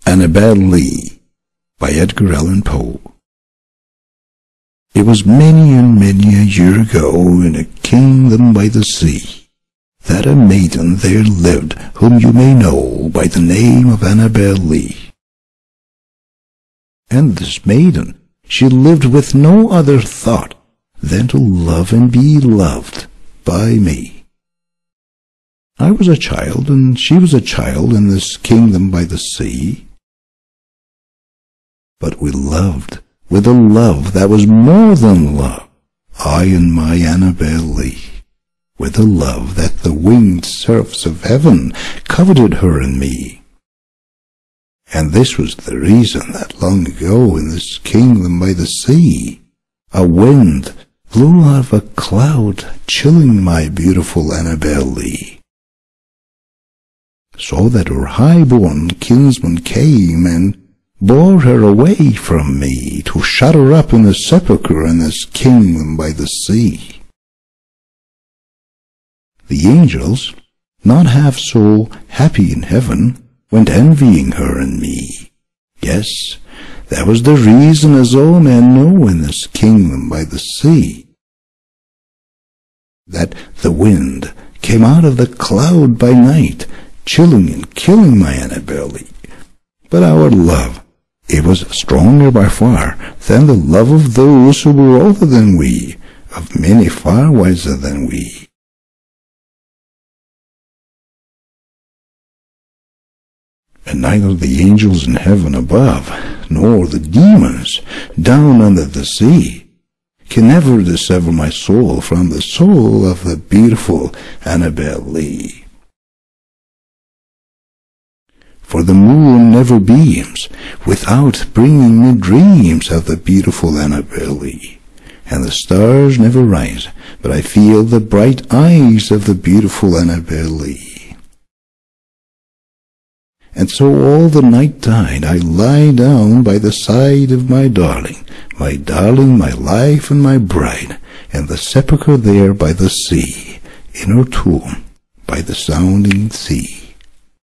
Annabel Lee by Edgar Allan Poe. It was many and many a year ago, in a kingdom by the sea, that a maiden there lived whom you may know by the name of Annabel Lee. And this maiden, she lived with no other thought than to love and be loved by me. I was a child, and she was a child in this kingdom by the sea. But we loved with a love that was more than love, I and my Annabel Lee, with a love that the winged serfs of heaven coveted her and me. And this was the reason that long ago in this kingdom by the sea, a wind blew out of a cloud, chilling my beautiful Annabel Lee, so that her high-born kinsman came and bore her away from me to shut her up in the sepulchre in this kingdom by the sea. The angels, not half so happy in heaven, went envying her and me. Yes, that was the reason, as all men know in this kingdom by the sea, that the wind came out of the cloud by night, chilling and killing my Annabel Lee. But our love, it was stronger by far than the love of those who were older than we, of many far wiser than we. And neither the angels in heaven above, nor the demons down under the sea, can ever dissever my soul from the soul of the beautiful Annabel Lee. For the moon never beams without bringing me dreams of the beautiful Annabel Lee, and the stars never rise but I feel the bright eyes of the beautiful Annabel Lee. And so all the night tide I lie down by the side of my darling, my life and my bride, and the sepulchre there by the sea, in her tomb by the sounding sea.